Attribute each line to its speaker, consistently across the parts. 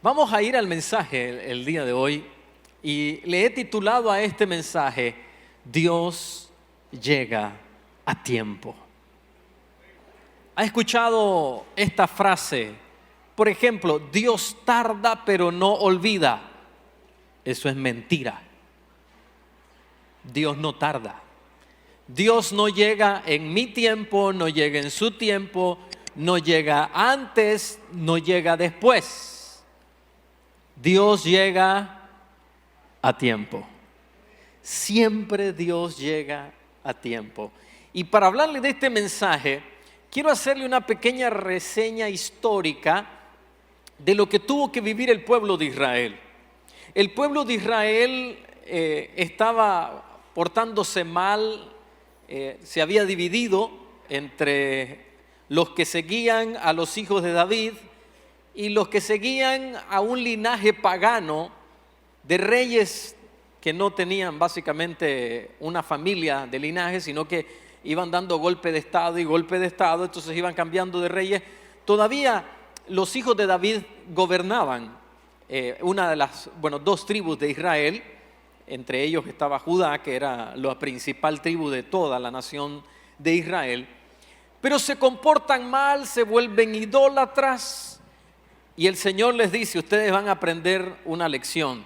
Speaker 1: Vamos a ir al mensaje el día de hoy y le he titulado a este mensaje: Dios llega a tiempo. ¿Ha escuchado esta frase? Por ejemplo, Dios tarda pero no olvida. Eso es mentira. Dios no tarda. Dios no llega en mi tiempo, no llega en su tiempo, no llega antes, no llega después. Dios llega a tiempo. Siempre Dios llega a tiempo. Y para hablarle de este mensaje, quiero hacerle una pequeña reseña histórica de lo que tuvo que vivir el pueblo de Israel. El pueblo de Israel estaba portándose mal, se había dividido entre los que seguían a los hijos de David y los que seguían a un linaje pagano de reyes que no tenían básicamente una familia de linaje, sino que iban dando golpe de estado y golpe de estado, entonces iban cambiando de reyes. Todavía los hijos de David gobernaban una de las, dos tribus de Israel. Entre ellos estaba Judá, que era la principal tribu de toda la nación de Israel. Pero se comportan mal, se vuelven idólatras. Y el Señor les dice: ustedes van a aprender una lección.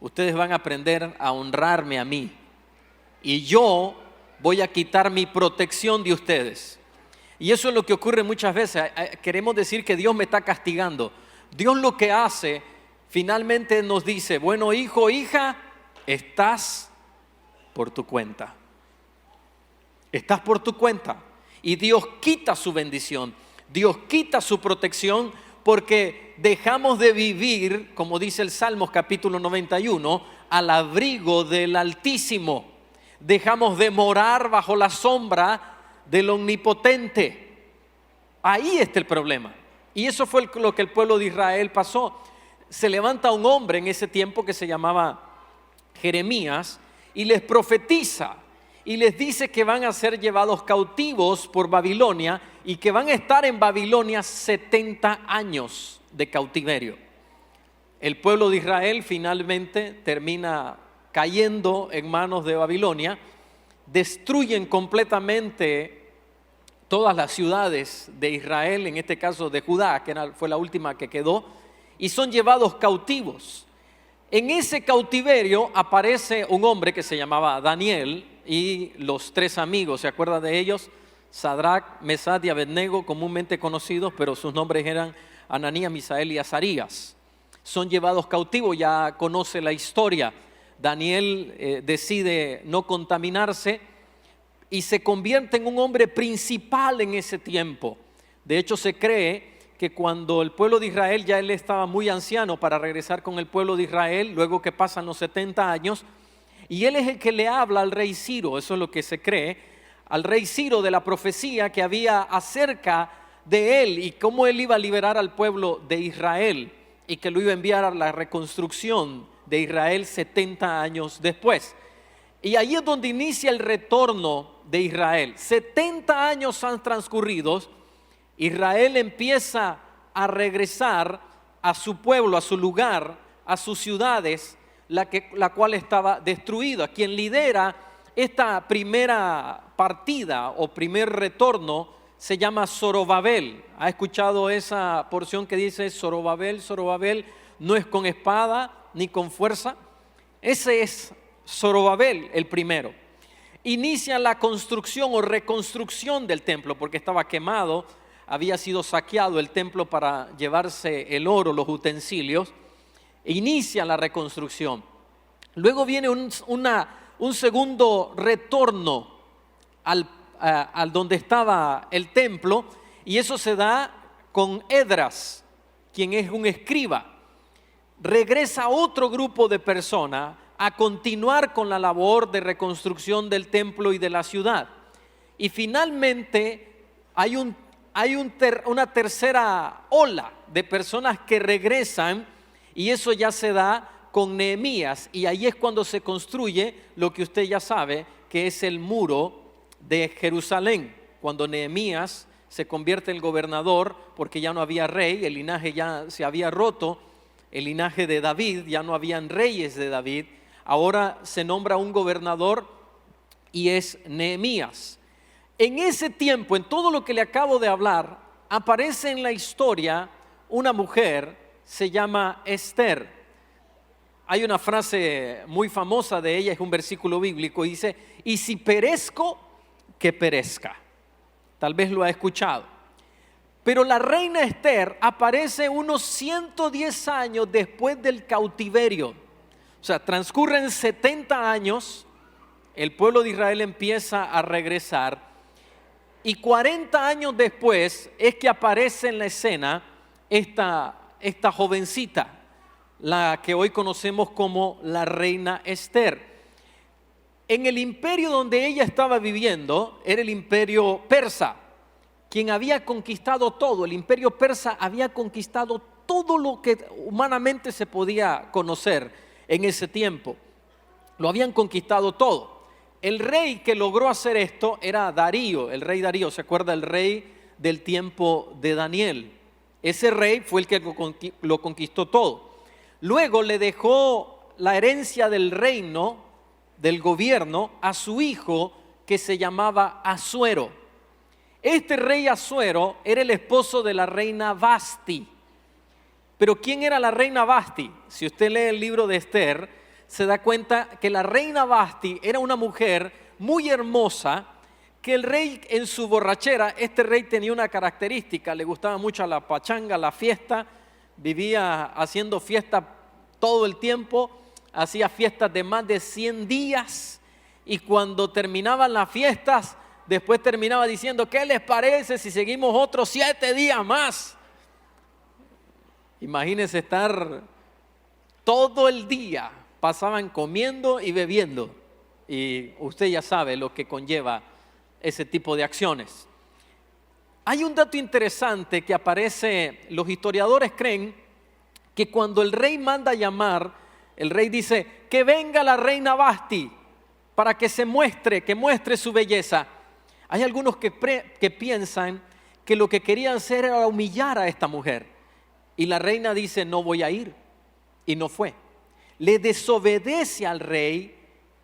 Speaker 1: Ustedes van a aprender a honrarme a mí. Y yo voy a quitar mi protección de ustedes. Y eso es lo que ocurre muchas veces. Queremos decir que Dios me está castigando. Dios lo que hace, finalmente nos dice: bueno, hijo, hija, estás por tu cuenta. Estás por tu cuenta. Y Dios quita su bendición. Dios quita su protección, porque dejamos de vivir, como dice el Salmos capítulo 91, al abrigo del Altísimo. Dejamos de morar bajo la sombra del Omnipotente. Ahí está el problema. Y eso fue lo que el pueblo de Israel pasó. Se levanta un hombre en ese tiempo que se llamaba Jeremías y les profetiza y les dice que van a ser llevados cautivos por Babilonia y que van a estar en Babilonia 70 años de cautiverio. El pueblo de Israel finalmente termina cayendo en manos de Babilonia, destruyen completamente todas las ciudades de Israel, en este caso de Judá, que fue la última que quedó, y son llevados cautivos. En ese cautiverio aparece un hombre que se llamaba Daniel y los tres amigos, ¿se acuerdan de ellos? Sadrach, Mesach y Abednego, comúnmente conocidos, pero sus nombres eran Ananías, Misael y Azarías. Son llevados cautivos, ya conoce la historia. Daniel decide no contaminarse y se convierte en un hombre principal en ese tiempo. De hecho, se cree que cuando el pueblo de Israel, ya él estaba muy anciano para regresar con el pueblo de Israel, luego que pasan los 70 años, y él es el que le habla al rey Ciro, eso es lo que se cree, al rey Ciro, de la profecía que había acerca de él y cómo él iba a liberar al pueblo de Israel y que lo iba a enviar a la reconstrucción de Israel 70 años después. Y ahí es donde inicia el retorno de Israel. 70 años han transcurrido. Israel empieza a regresar a su pueblo, a su lugar, a sus ciudades, la cual estaba destruida. Quien lidera esta primera partida o primer retorno se llama Zorobabel. ¿Ha escuchado esa porción que dice Zorobabel, Zorobabel no es con espada ni con fuerza? Ese es Zorobabel, el primero. Inicia la construcción o reconstrucción del templo porque estaba quemado. Había sido saqueado el templo para llevarse el oro, los utensilios. Inicia la reconstrucción. Luego viene un segundo retorno al donde estaba el templo, y eso se da con Esdras, quien es un escriba. Regresa otro grupo de personas a continuar con la labor de reconstrucción del templo y de la ciudad. Y finalmente hay una tercera ola de personas que regresan, y eso ya se da con Nehemías, y ahí es cuando se construye lo que usted ya sabe, que es el muro de Jerusalén, cuando Nehemías se convierte en gobernador porque ya no había rey, el linaje ya se había roto, el linaje de David, ya no habían reyes de David, ahora se nombra un gobernador y es Nehemías. En ese tiempo, en todo lo que le acabo de hablar, aparece en la historia una mujer, se llama Esther. Hay una frase muy famosa de ella, es un versículo bíblico, y dice: y si perezco, que perezca. Tal vez lo ha escuchado. Pero la reina Esther aparece unos 110 años después del cautiverio. O sea, transcurren 70 años, el pueblo de Israel empieza a regresar, y 40 años después es que aparece en la escena esta jovencita, la que hoy conocemos como la reina Esther. En el imperio donde ella estaba viviendo era el imperio persa, quien había conquistado todo. El imperio persa había conquistado todo lo que humanamente se podía conocer en ese tiempo. Lo habían conquistado todo. El rey que logró hacer esto era Darío, el rey Darío. ¿Se acuerda? El rey del tiempo de Daniel. Ese rey fue el que lo conquistó todo. Luego le dejó la herencia del reino, del gobierno, a su hijo, que se llamaba Asuero. Este rey Asuero era el esposo de la reina Vasti. Pero ¿quién era la reina Vasti? Si usted lee el libro de Esther, se da cuenta que la reina Vasti era una mujer muy hermosa, que el rey en su borrachera, este rey tenía una característica: le gustaba mucho la pachanga, la fiesta, vivía haciendo fiesta todo el tiempo, hacía fiestas de más de 100 días, y cuando terminaban las fiestas, después terminaba diciendo: ¿qué les parece si seguimos otros 7 días más? Imagínense estar todo el día, pasaban comiendo y bebiendo, y usted ya sabe lo que conlleva ese tipo de acciones. Hay un dato interesante que aparece: los historiadores creen que cuando el rey manda a llamar, el rey dice: que venga la reina Vasti para que se muestre, que muestre su belleza. Hay algunos que piensan que lo que querían hacer era humillar a esta mujer, y la reina dice: no voy a ir, y no fue. Le desobedece al rey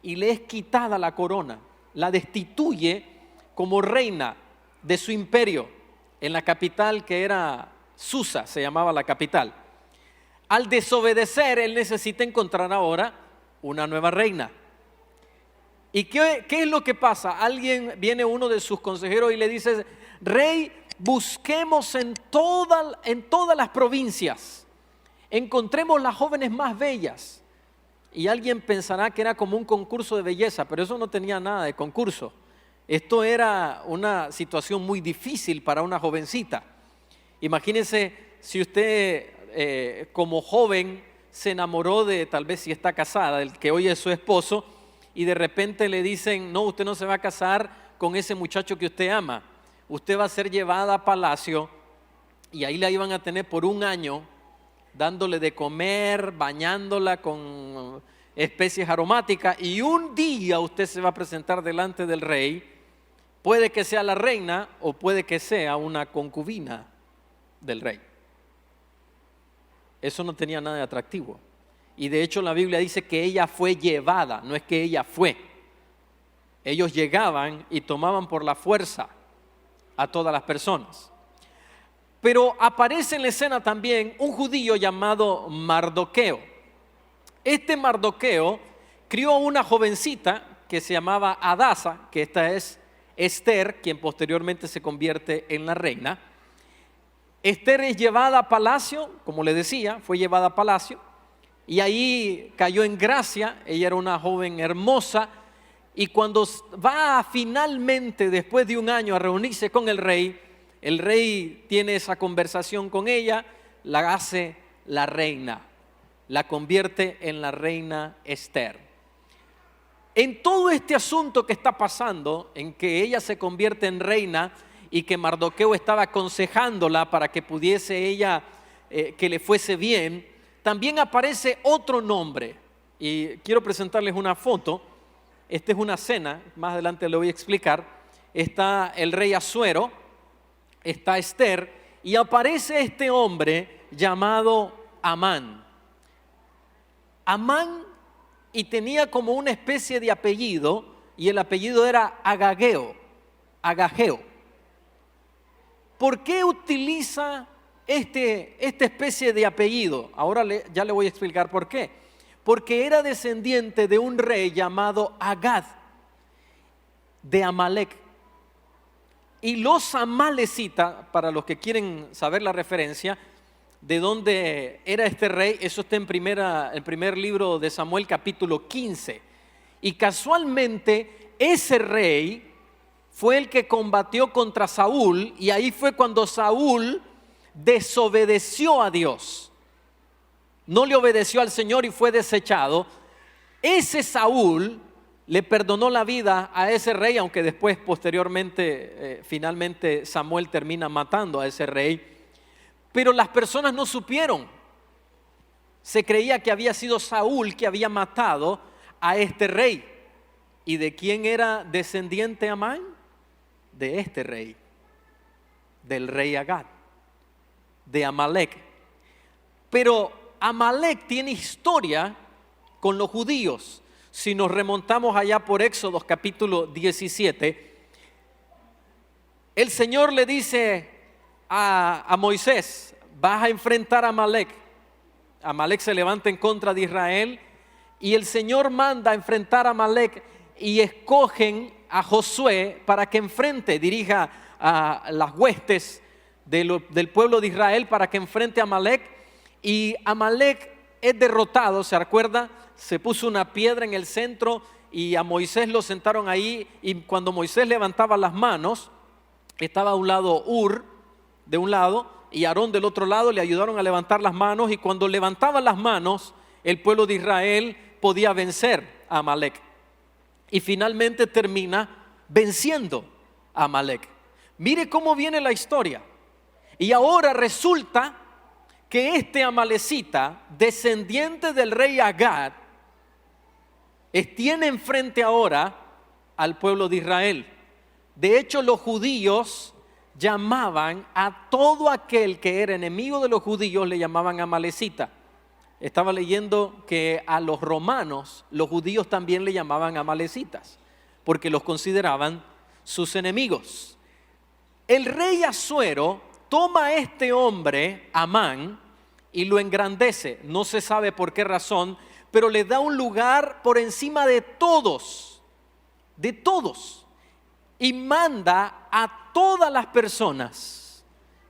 Speaker 1: y le es quitada la corona, la destituye como reina de su imperio en la capital, que era Susa, se llamaba la capital. Al desobedecer, él necesita encontrar ahora una nueva reina. ¿Y qué es lo que pasa? Viene uno de sus consejeros y le dice: rey, busquemos en todas las provincias, encontremos las jóvenes más bellas. Y alguien pensará que era como un concurso de belleza, pero eso no tenía nada de concurso. Esto era una situación muy difícil para una jovencita. Imagínense si usted como joven se enamoró de, tal vez si está casada, del que hoy es su esposo, y de repente le dicen: no, usted no se va a casar con ese muchacho que usted ama, usted va a ser llevada a palacio, y ahí la iban a tener por 1 año, dándole de comer, bañándola con especies aromáticas, y un día usted se va a presentar delante del rey. Puede que sea la reina o puede que sea una concubina del rey. Eso no tenía nada de atractivo. Y de hecho la Biblia dice que ella fue llevada, no es que ella fue. Ellos llegaban y tomaban por la fuerza a todas las personas. Pero aparece en la escena también un judío llamado Mardoqueo. Este Mardoqueo crió a una jovencita que se llamaba Hadasa, que esta es Esther, quien posteriormente se convierte en la reina. Esther es llevada a palacio, como le decía, fue llevada a palacio, y ahí cayó en gracia. Ella era una joven hermosa, y cuando va finalmente, después de 1 año, a reunirse con el rey tiene esa conversación con ella, la hace la reina, la convierte en la reina Esther. En todo este asunto que está pasando, en que ella se convierte en reina y que Mardoqueo estaba aconsejándola para que pudiese ella, que le fuese bien, también aparece otro nombre. Y quiero presentarles una foto. Esta es una cena, más adelante le voy a explicar. Está el rey Asuero, está Esther, y aparece este hombre llamado Amán. Amán, y tenía como una especie de apellido, y el apellido era Agageo. ¿Por qué utiliza esta especie de apellido? Ahora ya le voy a explicar por qué. Porque era descendiente de un rey llamado Agag, de Amalek. Y los amalecitas, para los que quieren saber la referencia de dónde era este rey, eso está en el primer libro de Samuel, capítulo 15. Y casualmente ese rey fue el que combatió contra Saúl, y ahí fue cuando Saúl desobedeció a Dios. No le obedeció al Señor y fue desechado. Ese Saúl le perdonó la vida a ese rey, aunque después, posteriormente, finalmente Samuel termina matando a ese rey. Pero las personas no supieron. Se creía que había sido Saúl que había matado a este rey. ¿Y de quién era descendiente Amán? De este rey, del rey Agag, de Amalek. Pero Amalek tiene historia con los judíos. Si nos remontamos allá por Éxodo capítulo 17, el Señor le dice a Moisés: vas a enfrentar a Amalek. Amalek se levanta en contra de Israel, y el Señor manda a enfrentar a Amalek, y escogen a Josué para que dirija a las huestes del pueblo de Israel para que enfrente a Amalek. Y Amalek es derrotado, ¿se acuerda? Se puso una piedra en el centro y a Moisés lo sentaron ahí, y cuando Moisés levantaba las manos, estaba a un lado de un lado y Aarón del otro lado, le ayudaron a levantar las manos, y cuando levantaban las manos el pueblo de Israel podía vencer a Amalek. Y finalmente termina venciendo a Amalek. Mire cómo viene la historia. Y ahora resulta que este amalecita, descendiente del rey Agag, tiene enfrente ahora al pueblo de Israel. De hecho, los judíos llamaban a todo aquel que era enemigo de los judíos, le llamaban amalecita. Estaba leyendo que a los romanos, los judíos también le llamaban amalecitas, porque los consideraban sus enemigos. El rey Asuero toma a este hombre, Amán, y lo engrandece. No se sabe por qué razón, pero le da un lugar por encima de todos, y manda a todas las personas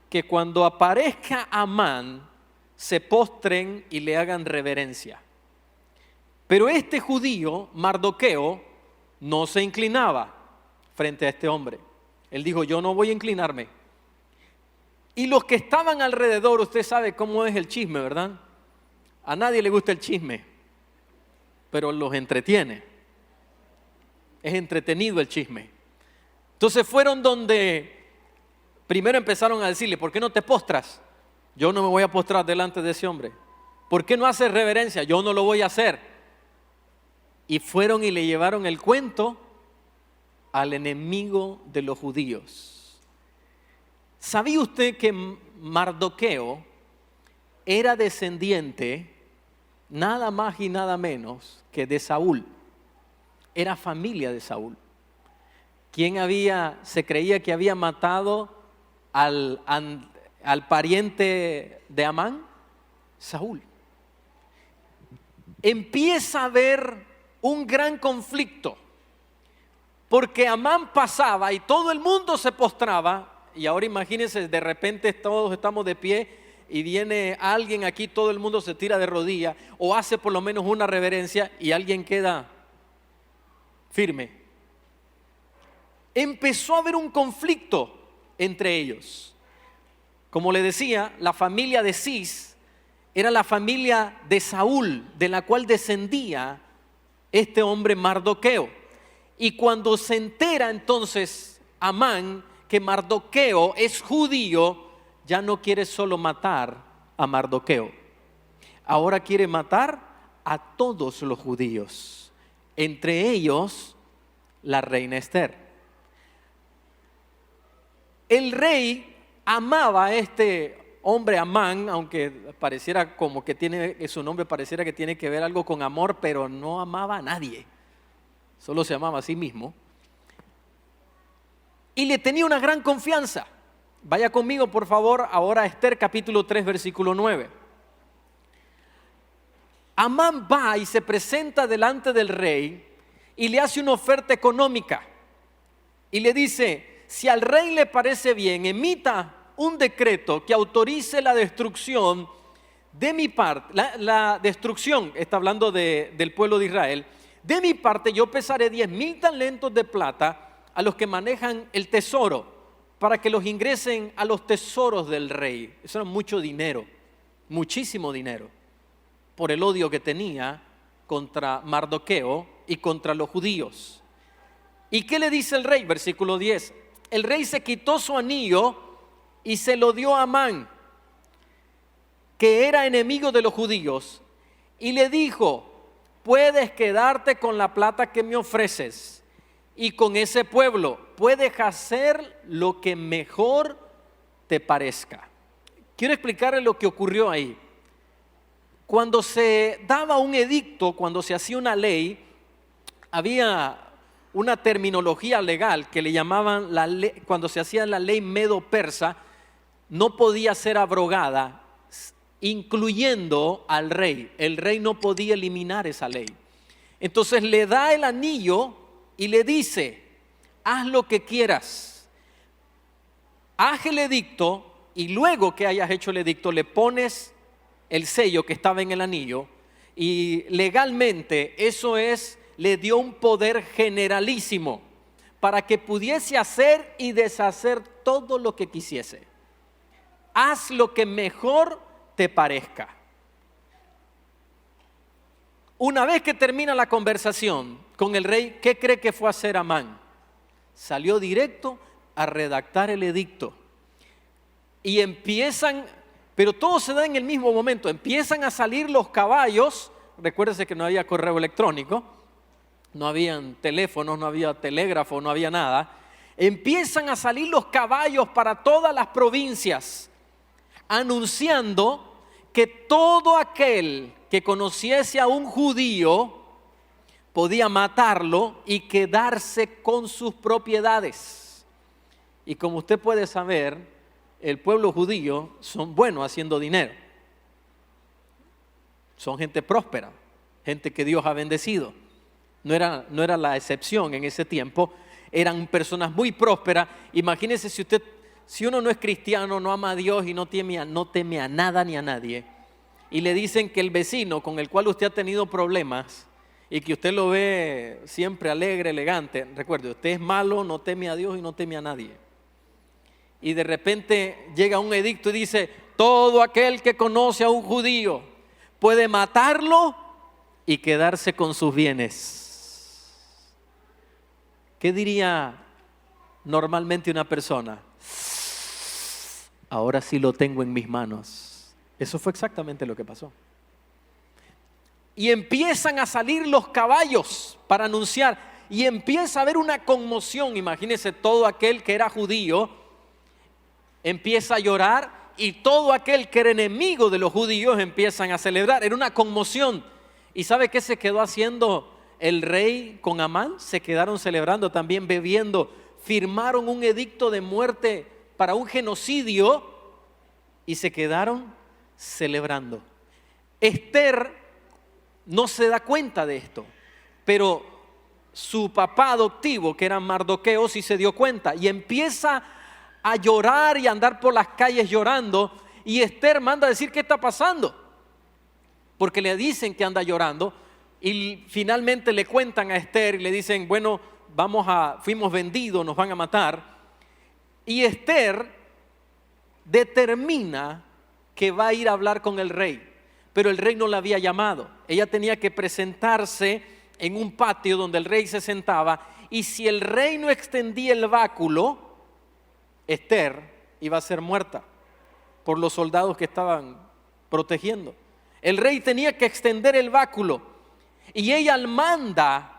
Speaker 1: que cuando aparezca Amán se postren y le hagan reverencia. Pero este judío, Mardoqueo, no se inclinaba frente a este hombre. Él dijo: yo no voy a inclinarme. Y los que estaban alrededor, usted sabe cómo es el chisme, ¿verdad? A nadie le gusta el chisme, pero los entretiene. Es entretenido el chisme. Entonces fueron donde primero empezaron a decirle: ¿por qué no te postras? Yo no me voy a postrar delante de ese hombre. ¿Por qué no haces reverencia? Yo no lo voy a hacer. Y fueron y le llevaron el cuento al enemigo de los judíos. ¿Sabía usted que Mardoqueo era descendiente nada más y nada menos que de Saúl? Era familia de Saúl. ¿Quién se creía que había matado al pariente de Amán? Saúl. Empieza a haber un gran conflicto, porque Amán pasaba y todo el mundo se postraba. Y ahora imagínense, de repente todos estamos de pie y viene alguien aquí, todo el mundo se tira de rodillas o hace por lo menos una reverencia y alguien queda firme. Empezó a haber un conflicto entre ellos. Como le decía, la familia de Cis era la familia de Saúl, de la cual descendía este hombre Mardoqueo. Y cuando se entera entonces Amán que Mardoqueo es judío, ya no quiere solo matar a Mardoqueo. Ahora quiere matar a todos los judíos, entre ellos la reina Esther. El rey amaba a este hombre, Amán, aunque pareciera como que su nombre pareciera que tiene que ver algo con amor, pero no amaba a nadie, solo se amaba a sí mismo. Y le tenía una gran confianza. Vaya conmigo, por favor, ahora a Esther capítulo 3, versículo 9. Amán va y se presenta delante del rey y le hace una oferta económica. Y le dice, si al rey le parece bien, emita un decreto que autorice la destrucción de mi parte. La destrucción, está hablando del pueblo de Israel. De mi parte yo pesaré 10,000 talentos de plata a los que manejan el tesoro, para que los ingresen a los tesoros del rey. Eso era mucho dinero, muchísimo dinero, por el odio que tenía contra Mardoqueo y contra los judíos. ¿Y qué le dice el rey? Versículo 10. El rey se quitó su anillo y se lo dio a Amán, que era enemigo de los judíos, y le dijo, puedes quedarte con la plata que me ofreces, y con ese pueblo puedes hacer lo que mejor te parezca. Quiero explicarles lo que ocurrió ahí. Cuando se daba un edicto, cuando se hacía una ley, había una terminología legal que le llamaban la ley. Cuando se hacía la ley medo-persa, no podía ser abrogada, incluyendo al rey. El rey no podía eliminar esa ley. Entonces le da el anillo y le dice, haz lo que quieras, haz el edicto, y luego que hayas hecho el edicto le pones el sello que estaba en el anillo, y legalmente eso le dio un poder generalísimo para que pudiese hacer y deshacer todo lo que quisiese. Haz lo que mejor te parezca. Una vez que termina la conversación con el rey, ¿qué cree que fue a hacer Amán? Salió directo a redactar el edicto. Y empiezan, pero todo se da en el mismo momento, empiezan a salir los caballos. Recuérdese que no había correo electrónico, no habían teléfonos, no había telégrafo, no había nada. Empiezan a salir los caballos para todas las provincias, anunciando que todo aquel que conociese a un judío podía matarlo y quedarse con sus propiedades. Y como usted puede saber, el pueblo judío son buenos haciendo dinero. Son gente próspera, gente que Dios ha bendecido. No era la excepción en ese tiempo. Eran personas muy prósperas. Imagínese si uno no es cristiano, no ama a Dios y no teme a nada ni a nadie, y le dicen que el vecino con el cual usted ha tenido problemas y que usted lo ve siempre alegre, elegante, recuerde, usted es malo, no teme a Dios y no teme a nadie. Y de repente llega un edicto y dice, todo aquel que conoce a un judío puede matarlo y quedarse con sus bienes. ¿Qué diría normalmente una persona? Ahora sí lo tengo en mis manos. Eso fue exactamente lo que pasó. Y empiezan a salir los caballos para anunciar, y empieza a haber una conmoción. Imagínense, todo aquel que era judío empieza a llorar, y todo aquel que era enemigo de los judíos empiezan a celebrar. Era una conmoción. ¿Y sabe qué se quedó haciendo el rey con Amán? Se quedaron celebrando, también bebiendo. Firmaron un edicto de muerte para un genocidio y se quedaron celebrando. Esther no se da cuenta de esto, pero su papá adoptivo, que era Mardoqueo, sí se dio cuenta y empieza a llorar y a andar por las calles llorando. Y Esther manda a decir, ¿qué está pasando? Porque le dicen que anda llorando, y finalmente le cuentan a Esther y le dicen, bueno, fuimos vendidos, nos van a matar. Y Esther determina que va a ir a hablar con el rey, pero el rey no la había llamado. Ella tenía que presentarse en un patio donde el rey se sentaba, y si el rey no extendía el báculo, Esther iba a ser muerta por los soldados que estaban protegiendo. El rey tenía que extender el báculo, y ella manda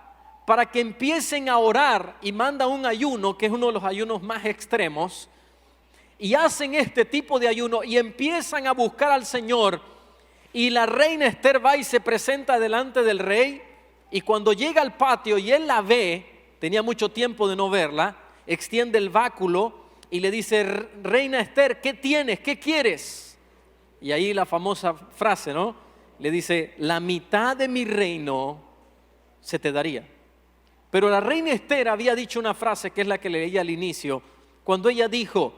Speaker 1: para que empiecen a orar, y manda un ayuno que es uno de los ayunos más extremos. y hacen este tipo de ayuno y empiezan a buscar al Señor. Y la reina Esther va y se presenta delante del rey, y cuando llega al patio y él la ve, tenía mucho tiempo de no verla, extiende el báculo y le dice: reina Esther, ¿qué tienes? ¿Qué quieres? Y ahí la famosa frase, ¿no? Le dice: la mitad de mi reino se te daría. Pero la reina Esther había dicho una frase que es la que leí al inicio, cuando ella dijo: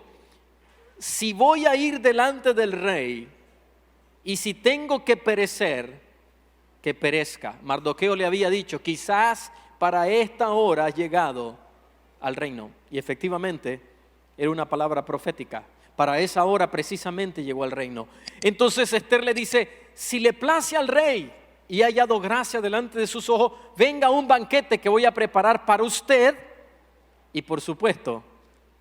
Speaker 1: si voy a ir delante del rey y si tengo que perecer, que perezca. Mardoqueo le había dicho: quizás para esta hora has llegado al reino. Y efectivamente era una palabra profética. Para esa hora precisamente llegó al reino. Entonces Esther le dice: si le place al rey y ha hallado gracia delante de sus ojos, venga un banquete que voy a preparar para usted y por supuesto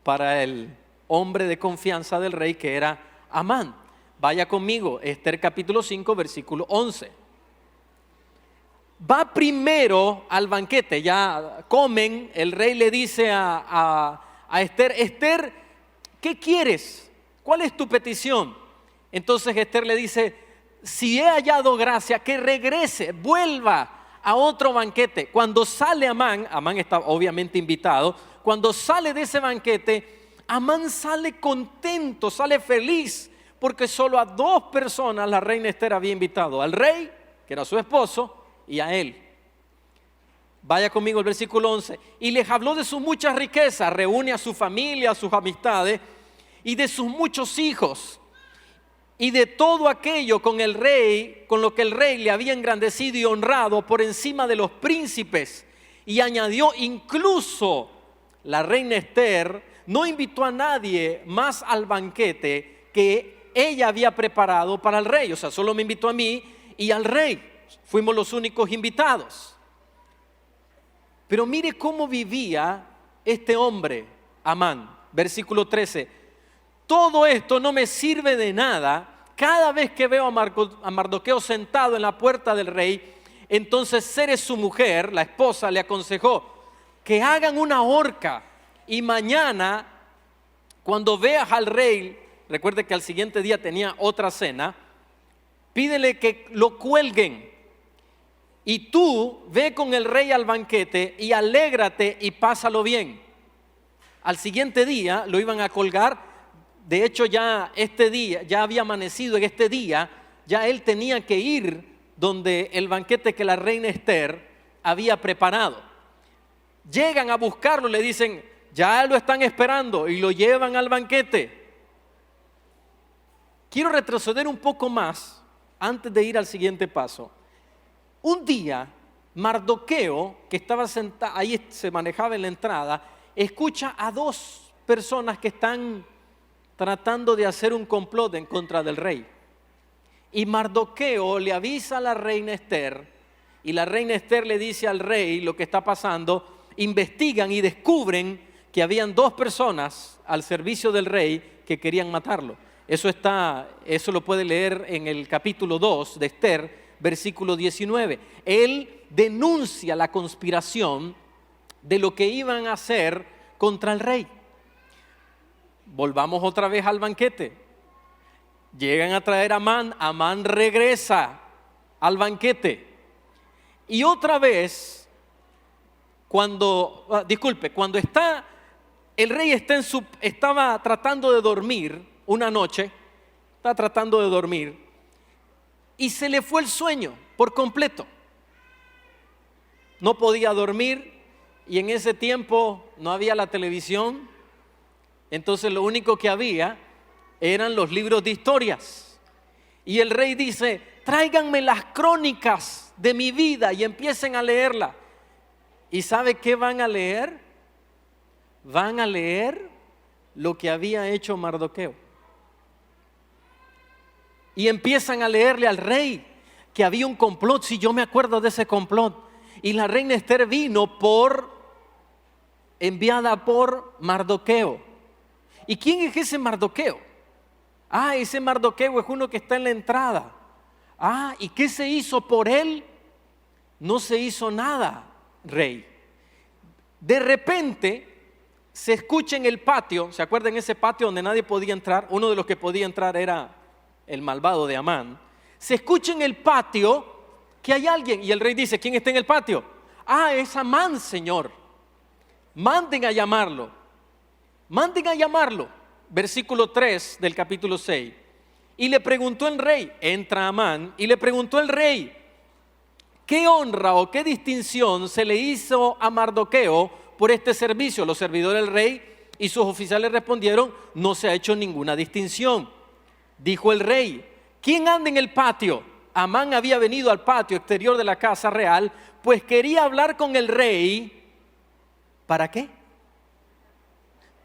Speaker 1: para el hombre de confianza del rey, que era Amán. Vaya conmigo, Esther capítulo 5, versículo 11. Va primero al banquete, ya comen, el rey le dice a Esther: Esther, ¿qué quieres? ¿Cuál es tu petición? Entonces Esther le dice: si he hallado gracia, que regrese, vuelva a otro banquete. Cuando sale Amán está obviamente invitado, cuando sale de ese banquete, Amán sale contento, sale feliz, porque solo a 2 personas la reina Esther había invitado: al rey, que era su esposo, y a él. Vaya conmigo el versículo 11. Y les habló de sus muchas riquezas, reúne a su familia, a sus amistades, y de sus muchos hijos, y de todo aquello con lo que el rey le había engrandecido y honrado por encima de los príncipes. Y añadió: incluso la reina Esther no invitó a nadie más al banquete que ella había preparado para el rey. O sea, solo me invitó a mí y al rey. Fuimos los únicos invitados. Pero mire cómo vivía este hombre, Amán. Versículo 13. Todo esto no me sirve de nada. Cada vez que veo a Mardoqueo sentado en la puerta del rey, entonces Zeres, su mujer, la esposa, le aconsejó que hagan una horca, y mañana, cuando veas al rey, recuerde que al siguiente día tenía otra cena, pídele que lo cuelguen. Y tú ve con el rey al banquete y alégrate y pásalo bien. Al siguiente día lo iban a colgar. De hecho, ya este día, ya había amanecido en este día, ya él tenía que ir donde el banquete que la reina Esther había preparado. Llegan a buscarlo, le dicen: ya lo están esperando, y lo llevan al banquete. Quiero retroceder un poco más antes de ir al siguiente paso. Un día, Mardoqueo, que estaba sentado, ahí se manejaba en la entrada, escucha a 2 personas que están tratando de hacer un complot en contra del rey. Y Mardoqueo le avisa a la reina Esther, y la reina Esther le dice al rey lo que está pasando. Investigan y descubren que habían 2 personas al servicio del rey que querían matarlo. Eso lo puede leer en el capítulo 2 de Esther, versículo 19. Él denuncia la conspiración de lo que iban a hacer contra el rey. Volvamos otra vez al banquete. Llegan a traer a Amán. Amán regresa al banquete. Y otra vez, cuando el rey estaba tratando de dormir una noche, estaba tratando de dormir, y se le fue el sueño por completo. No podía dormir, y en ese tiempo no había la televisión. Entonces lo único que había eran los libros de historias. Y el rey dice: tráiganme las crónicas de mi vida, y empiecen a leerla. ¿Y sabe qué van a leer? Van a leer lo que había hecho Mardoqueo. Y empiezan a leerle al rey que había un complot. Si yo me acuerdo de ese complot. Y la reina Esther vino enviada por Mardoqueo. ¿Y quién es ese Mardoqueo? Ese Mardoqueo es uno que está en la entrada. ¿Y qué se hizo por él? No se hizo nada, rey. De repente, se escucha en el patio. ¿Se acuerdan ese patio donde nadie podía entrar? Uno de los que podía entrar era el malvado de Amán. Se escucha en el patio que hay alguien, y el rey dice: ¿quién está en el patio? Ah, es Amán, señor. Manden a llamarlo. Manden a llamarlo. Versículo 3 del capítulo 6. Y le preguntó el rey, entra Amán, y le preguntó el rey: ¿qué honra o qué distinción se le hizo a Mardoqueo por este servicio? Los servidores del rey y sus oficiales respondieron: no se ha hecho ninguna distinción. Dijo el rey: ¿quién anda en el patio? Amán había venido al patio exterior de la casa real, pues quería hablar con el rey. ¿Para qué?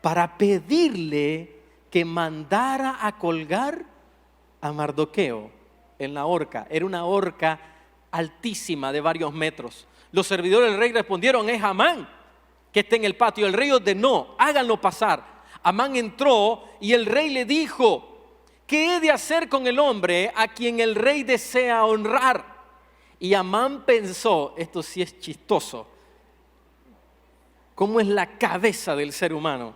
Speaker 1: Para pedirle que mandara a colgar a Mardoqueo en la horca. Era una horca altísima de varios metros. Los servidores del rey respondieron: es Amán que está en el patio. El rey ordenó: háganlo pasar. Amán entró y el rey le dijo: ¿qué he de hacer con el hombre a quien el rey desea honrar? Y Amán pensó, esto sí es chistoso, cómo es la cabeza del ser humano.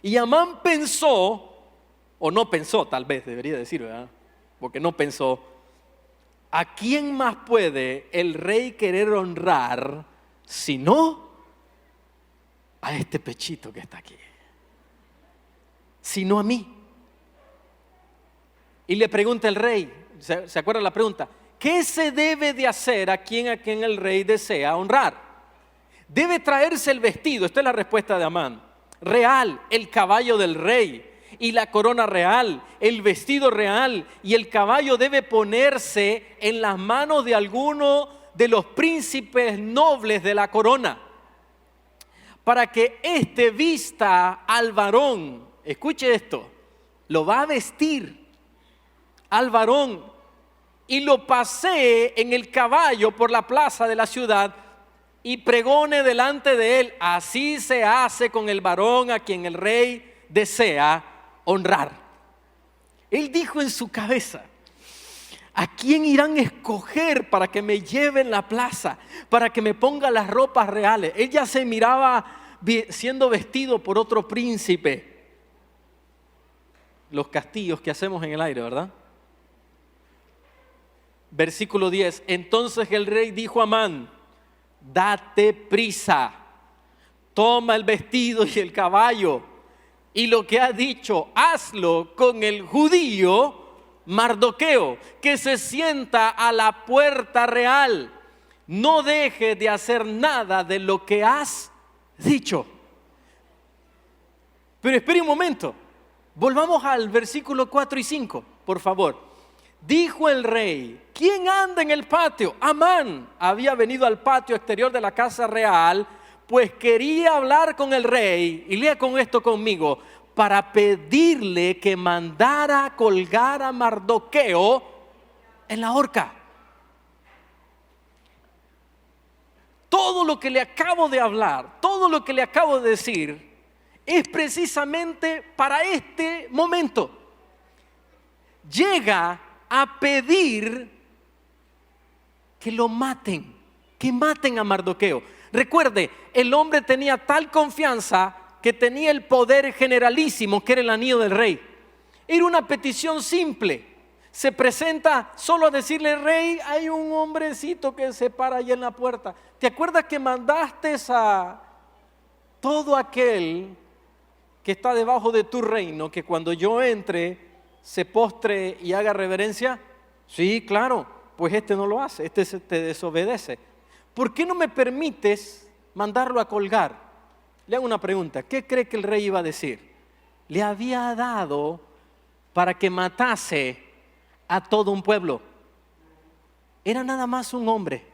Speaker 1: Y Amán pensó, o no pensó, tal vez debería decir, ¿verdad? Porque no pensó: ¿a quién más puede el rey querer honrar sino a este pechito que está aquí? Sino a mí. Y le pregunta el rey, ¿se acuerdan la pregunta? ¿Qué se debe de hacer a quien el rey desea honrar? Debe traerse el vestido, esta es la respuesta de Amán, real, el caballo del rey y la corona real, el vestido real, y el caballo debe ponerse en las manos de alguno de los príncipes nobles de la corona, para que éste vista al varón. Escuche esto: lo va a vestir al varón y lo pasee en el caballo por la plaza de la ciudad y pregone delante de él: así se hace con el varón a quien el rey desea honrar. Él dijo en su cabeza: ¿a quién irán a escoger para que me lleven la plaza, para que me ponga las ropas reales? Él ya se miraba siendo vestido por otro príncipe. Los castillos que hacemos en el aire, ¿verdad? Versículo 10. Entonces el rey dijo a Amán: date prisa, toma el vestido y el caballo, y lo que ha dicho, hazlo con el judío Mardoqueo, que se sienta a la puerta real. No dejes de hacer nada de lo que has dicho. Pero espere un momento, volvamos al versículo 4 y 5, por favor. Dijo el rey: ¿quién anda en el patio? Amán había venido al patio exterior de la casa real, pues quería hablar con el rey, y lea con esto conmigo, para pedirle que mandara colgar a Mardoqueo en la horca. Todo lo que le acabo de hablar, todo lo que le acabo de decir, es precisamente para este momento. Llega a pedir que lo maten, que maten a Mardoqueo. Recuerde, el hombre tenía tal confianza que tenía el poder generalísimo, que era el anillo del rey. Era una petición simple. Se presenta solo a decirle: rey, hay un hombrecito que se para allá en la puerta. ¿Te acuerdas que mandaste a todo aquel que está debajo de tu reino, que cuando yo entre se postre y haga reverencia? Sí, claro, pues este no lo hace, este te desobedece. ¿Por qué no me permites mandarlo a colgar? Le hago una pregunta: ¿qué cree que el rey iba a decir? Le había dado para que matase a todo un pueblo. Era nada más un hombre.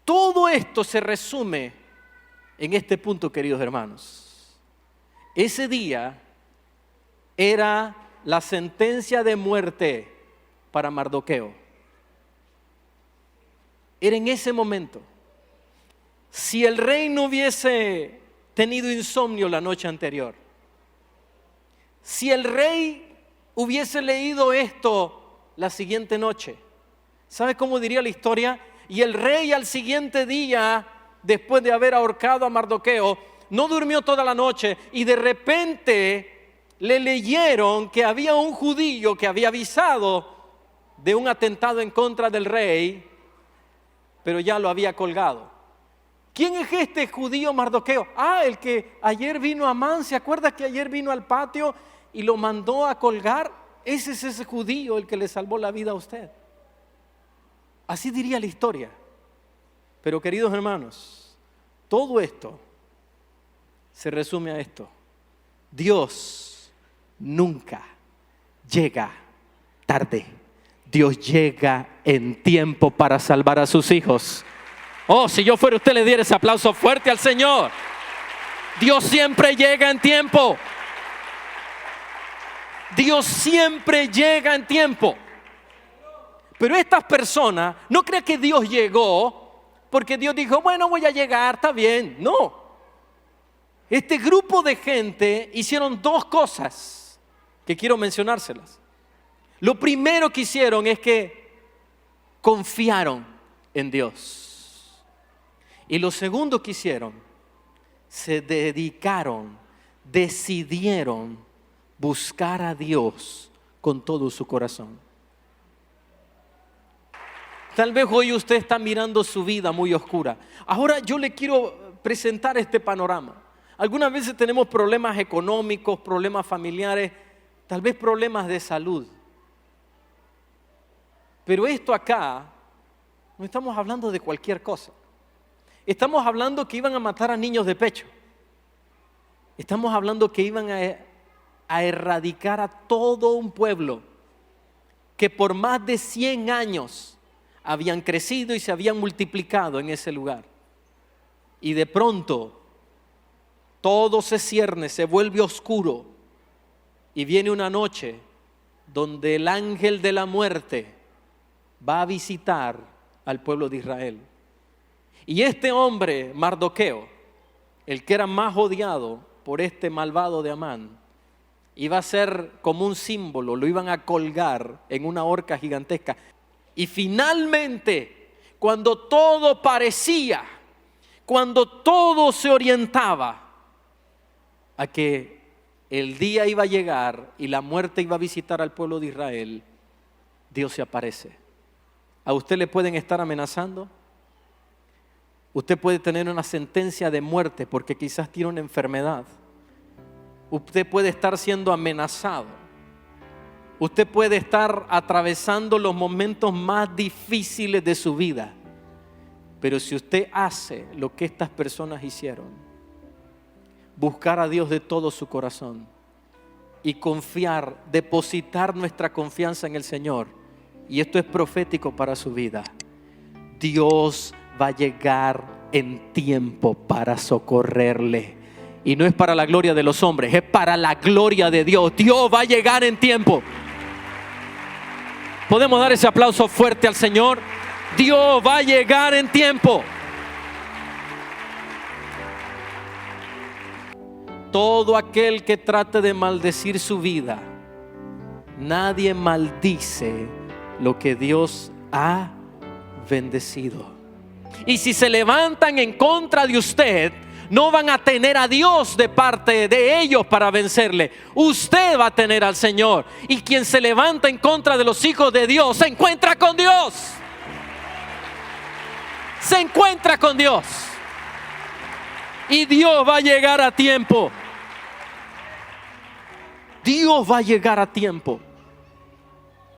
Speaker 1: Todo esto se resume en este punto, queridos hermanos. Ese día era la sentencia de muerte para Mardoqueo. Era en ese momento. Si el rey no hubiese tenido insomnio la noche anterior, si el rey hubiese leído esto la siguiente noche, ¿sabe cómo diría la historia? Y el rey al siguiente día, después de haber ahorcado a Mardoqueo, no durmió toda la noche y de repente le leyeron que había un judío que había avisado de un atentado en contra del rey, pero ya lo había colgado. ¿Quién es este judío Mardoqueo? El que ayer vino a Amán. ¿Se acuerda que ayer vino al patio y lo mandó a colgar? Ese es ese judío el que le salvó la vida a usted. Así diría la historia. Pero queridos hermanos, todo esto se resume a esto: Dios nunca llega tarde. Dios llega en tiempo para salvar a sus hijos. Oh, si yo fuera usted, le diera ese aplauso fuerte al Señor. Dios siempre llega en tiempo. Dios siempre llega en tiempo. Pero estas personas, no crean que Dios llegó porque Dios dijo, bueno, voy a llegar, está bien. No. Este grupo de gente hicieron dos cosas que quiero mencionárselas. Lo primero que hicieron es que confiaron en Dios. Y lo segundo que hicieron, se dedicaron, decidieron buscar a Dios con todo su corazón. Tal vez hoy usted está mirando su vida muy oscura. Ahora yo le quiero presentar este panorama. Algunas veces tenemos problemas económicos, problemas familiares, tal vez problemas de salud. Pero esto acá, no estamos hablando de cualquier cosa. Estamos hablando que iban a matar a niños de pecho. Estamos hablando que iban a erradicar a todo un pueblo que por más de 100 años habían crecido y se habían multiplicado en ese lugar. Y de pronto todo se cierne, se vuelve oscuro y viene una noche donde el ángel de la muerte va a visitar al pueblo de Israel. Y este hombre, Mardoqueo, el que era más odiado por este malvado de Amán, iba a ser como un símbolo, lo iban a colgar en una horca gigantesca. Y finalmente, cuando todo parecía, cuando todo se orientaba a que el día iba a llegar y la muerte iba a visitar al pueblo de Israel, Dios se aparece. ¿A usted le pueden estar amenazando? Usted puede tener una sentencia de muerte porque quizás tiene una enfermedad. Usted puede estar siendo amenazado. Usted puede estar atravesando los momentos más difíciles de su vida. Pero si usted hace lo que estas personas hicieron, buscar a Dios de todo su corazón y confiar, depositar nuestra confianza en el Señor, y esto es profético para su vida, Dios va a llegar en tiempo para socorrerle. Y no es para la gloria de los hombres, es para la gloria de Dios. Dios va a llegar en tiempo. ¿Podemos dar ese aplauso fuerte al Señor? Dios va a llegar en tiempo. Todo aquel que trate de maldecir su vida, nadie maldice lo que Dios ha bendecido. Y si se levantan en contra de usted, no van a tener a Dios de parte de ellos para vencerle. Usted va a tener al Señor. Y quien se levanta en contra de los hijos de Dios se encuentra con Dios. Se encuentra con Dios. Y Dios va a llegar a tiempo. Dios va a llegar a tiempo.